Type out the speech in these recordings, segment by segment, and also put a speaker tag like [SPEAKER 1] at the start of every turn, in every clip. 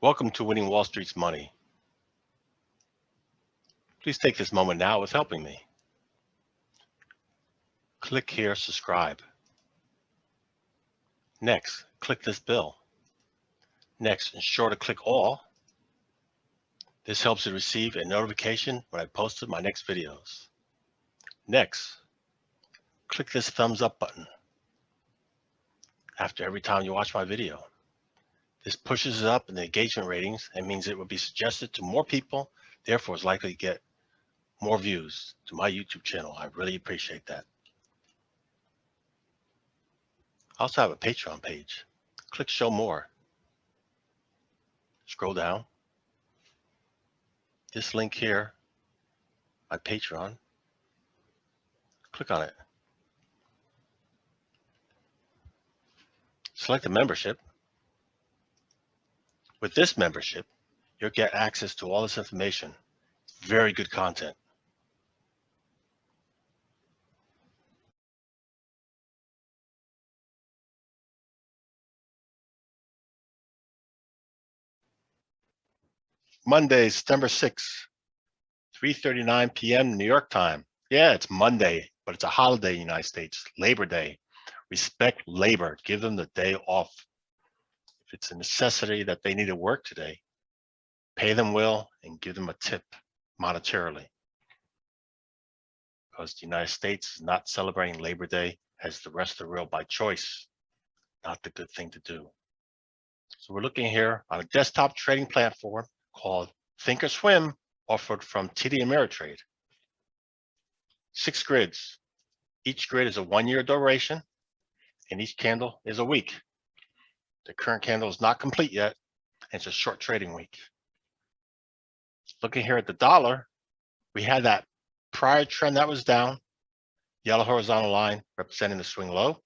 [SPEAKER 1] Welcome to Winning Wall Street's Money. Please take this moment now with helping me. Click here, subscribe. Next, click this bell. Next, ensure to click all. This helps you receive a notification when I posted my next videos. Next, click this thumbs up button after every time you watch my video. This pushes it up in the engagement ratings and means it will be suggested to more people, therefore is likely to get more views to my YouTube channel. I really appreciate that. I also have a Patreon page. Click show more. Scroll down. This link here, my Patreon, click on it. Select the membership. With this membership, you'll get access to all this information. Very good content. Monday, September 6th, 3:39 p.m. New York time. Yeah, it's Monday, but it's a holiday in the United States, Labor Day. Respect labor. Give them the day off. If it's a necessity that they need to work today, pay them well and give them a tip monetarily. Because the United States is not celebrating Labor Day as the rest of the world by choice. Not the good thing to do. So we're looking here on a desktop trading platform called Thinkorswim, offered from TD Ameritrade. 6 grids. Each grid is a 1-year duration, and each candle is a week. The current candle is not complete yet, and it's a short trading week. Looking here at the dollar, we had that prior trend that was down, yellow horizontal line representing the swing low,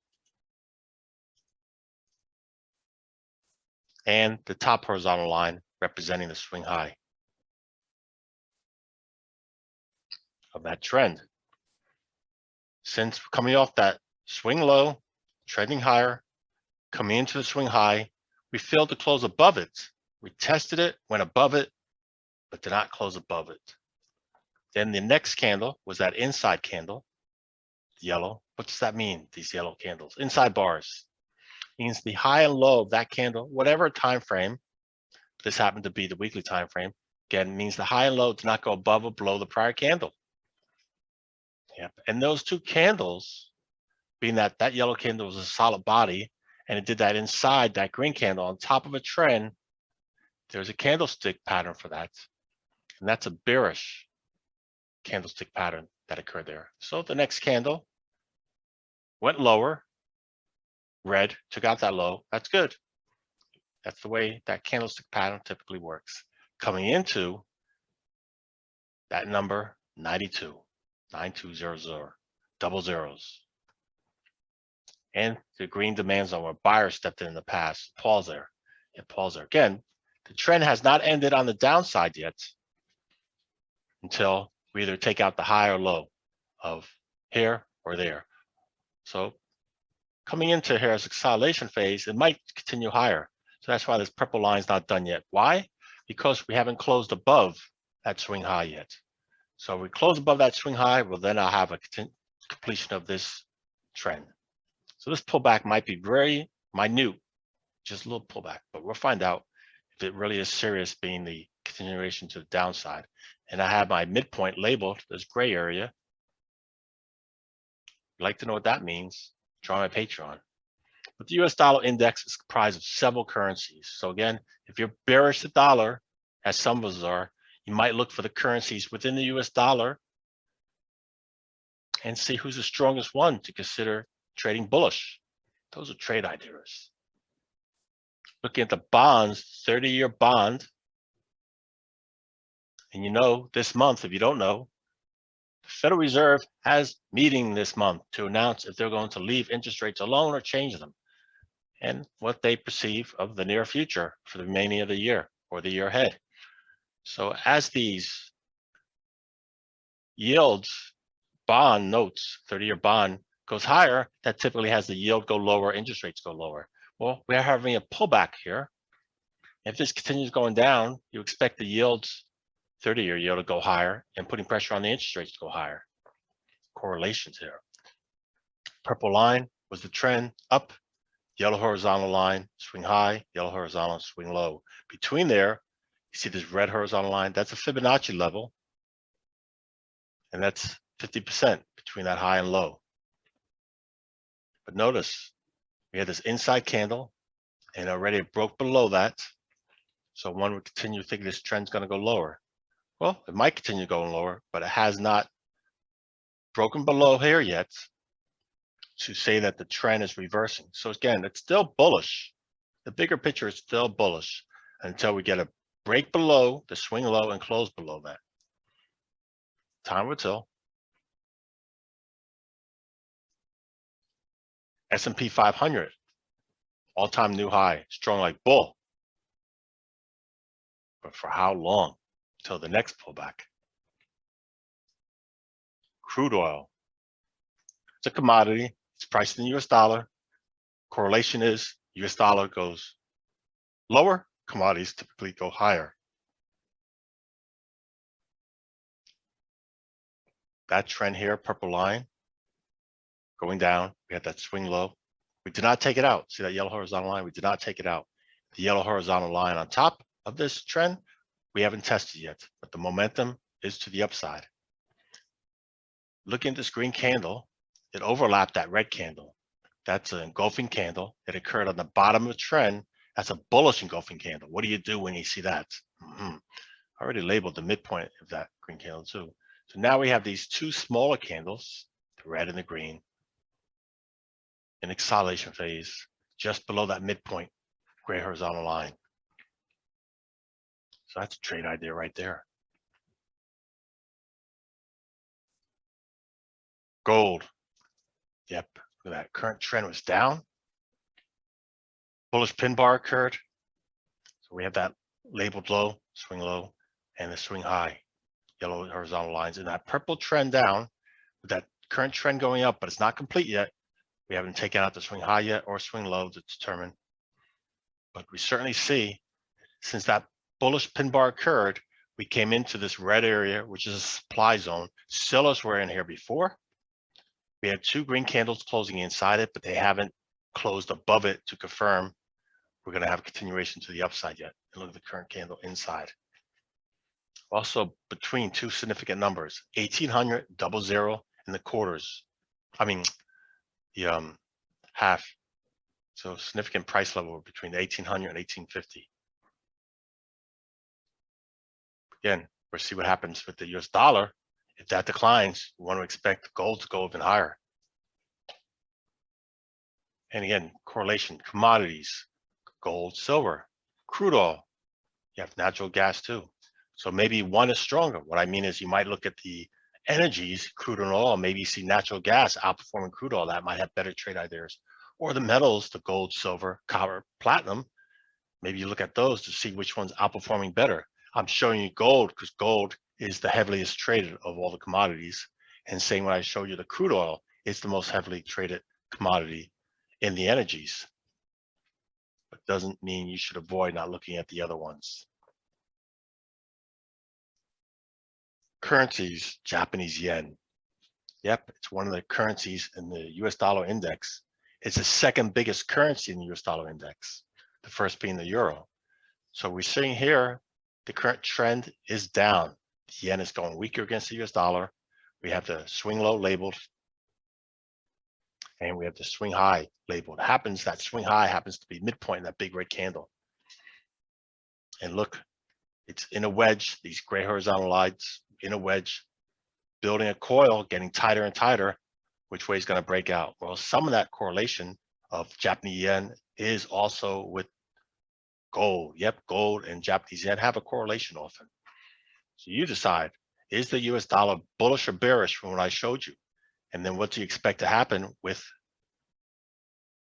[SPEAKER 1] and the top horizontal line representing the swing high of that trend. Since coming off that swing low, trending higher, coming into the swing high, we failed to close above it. We tested it, went above it, but did not close above it. Then the next candle was that inside candle, yellow. What does that mean, these yellow candles? Inside bars. Means the high and low of that candle, whatever time frame, this happened to be the weekly time frame, again, means the high and low do not go above or below the prior candle. Yep. And those two candles, being that that yellow candle was a solid body, and it did that inside that green candle on top of a trend, there's a candlestick pattern for that. And that's a bearish candlestick pattern that occurred there. So the next candle went lower, red, took out that low. That's good. That's the way that candlestick pattern typically works. Coming into that number 92, 9200, double zeros. And the green demand zone where buyers stepped in the past, pause there. Yeah, pause there. Again, the trend has not ended on the downside yet until we either take out the high or low of here or there. So coming into here as consolidation phase, it might continue higher. So that's why this purple line is not done yet. Why? Because we haven't closed above that swing high yet. So if we close above that swing high, well, then I'll have a completion of this trend. So this pullback might be very minute, just a little pullback, but we'll find out if it really is serious, being the continuation to the downside. And I have my midpoint labeled as gray area. If you'd like to know what that means, join my Patreon. But the US dollar index is comprised of several currencies. So again, if you're bearish the dollar, as some of us are, you might look for the currencies within the US dollar and see who's the strongest one to consider trading bullish. Those are trade ideas. Looking at the bonds, 30-year bond, and you know this month, if you don't know, the Federal Reserve has meeting this month to announce if they're going to leave interest rates alone or change them, and what they perceive of the near future for the remaining of the year or the year ahead. So as these yields, bond notes, 30-year bond goes higher, that typically has the yield go lower, interest rates go lower. Well, we're having a pullback here. If this continues going down, you expect the yields, 30-year yield to go higher and putting pressure on the interest rates to go higher. Correlations here. Purple line was the trend up, yellow horizontal line, swing high, yellow horizontal, swing low. Between there, you see this red horizontal line, that's a Fibonacci level. And that's 50% between that high and low. But notice, we had this inside candle and already it broke below that. So one would continue thinking this trend's going to go lower. Well, it might continue going lower, but it has not broken below here yet to say that the trend is reversing. So again, it's still bullish. The bigger picture is still bullish until we get a break below the swing low and close below that. Time will tell. S&P 500, all-time new high, strong like bull. But for how long? Till the next pullback. Crude oil. It's a commodity. It's priced in US dollar. Correlation is US dollar goes lower, commodities typically go higher. That trend here, purple line, going down. We had that swing low. We did not take it out. See that yellow horizontal line? We did not take it out. The yellow horizontal line on top of this trend, we haven't tested yet, but the momentum is to the upside. Looking at this green candle, it overlapped that red candle. That's an engulfing candle. It occurred on the bottom of the trend. That's a bullish engulfing candle. What do you do when you see that? I already labeled the midpoint of that green candle too. So now we have these two smaller candles, the red and the green, in acceleration phase, just below that midpoint, gray horizontal line. So that's a trade idea right there. Gold. Yep, look at that. Current trend was down. Bullish pin bar occurred. So we have that labeled low, swing low, and the swing high, yellow horizontal lines. And that purple trend down, with that current trend going up, but it's not complete yet. We haven't taken out the swing high yet or swing low to determine. But we certainly see, since that bullish pin bar occurred, we came into this red area, which is a supply zone. Sellers were in here before. We had two green candles closing inside it, but they haven't closed above it to confirm we're going to have a continuation to the upside yet. And look at the current candle inside. Also between two significant numbers, 1800, 00, and the quarters. I mean, the half. So significant price level between 1800 and 1850. Again, we'll see what happens with the US dollar. If that declines, we want to expect gold to go even higher. And again, correlation, commodities, gold, silver, crude oil. You have natural gas too. So maybe one is stronger. What I mean is you might look at the energies, crude and oil, maybe you see natural gas outperforming crude oil. That might have better trade ideas. Or the metals, the gold, silver, copper, platinum. Maybe you look at those to see which one's outperforming better. I'm showing you gold because gold is the heaviest traded of all the commodities. And saying when I show you the crude oil, it's the most heavily traded commodity in the energies. But doesn't mean you should avoid not looking at the other ones. Currencies, Japanese yen. Yep, it's one of the currencies in the US dollar index. It's the second biggest currency in the US dollar index, the first being the euro. So we're seeing here, the current trend is down. The yen is going weaker against the US dollar. We have the swing low labeled, and we have the swing high labeled. That swing high happens to be midpoint in that big red candle. And look, it's in a wedge, these gray horizontal lines in a wedge, building a coil, getting tighter and tighter. Which way is going to break out? Well, some of that correlation of Japanese yen is also with gold. Yep, gold and Japanese yen have a correlation often. So you decide, is the US dollar bullish or bearish from what I showed you? And then what do you expect to happen with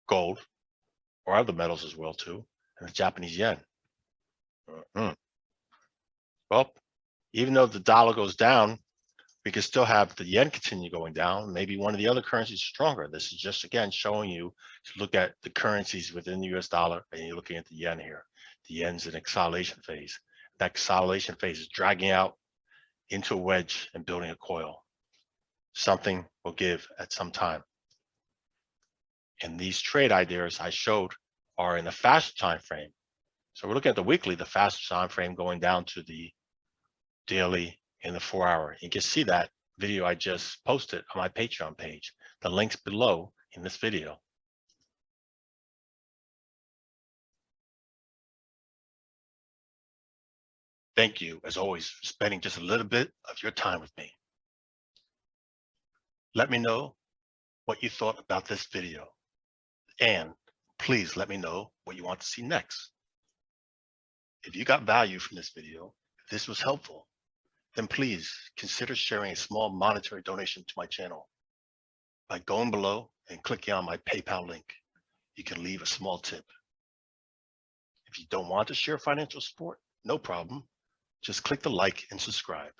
[SPEAKER 1] gold or other metals as well too, and the Japanese yen? Well, even though the dollar goes down, we can still have the yen continue going down. Maybe one of the other currencies is stronger. This is just, again, showing you to look at the currencies within the US dollar, and you're looking at the yen here. the end's an acceleration phase. That acceleration phase is dragging out into a wedge and building a coil. Something will give at some time. And these trade ideas I showed are in a faster time frame. So we're looking at the weekly, the faster time frame going down to the daily and the 4 hour. You can see that video I just posted on my Patreon page. The link's below in this video. Thank you, as always, for spending just a little bit of your time with me. Let me know what you thought about this video, and please let me know what you want to see next. If you got value from this video, if this was helpful, then please consider sharing a small monetary donation to my channel. By going below and clicking on my PayPal link, you can leave a small tip. If you don't want to share financial support, no problem. Just click the like and subscribe.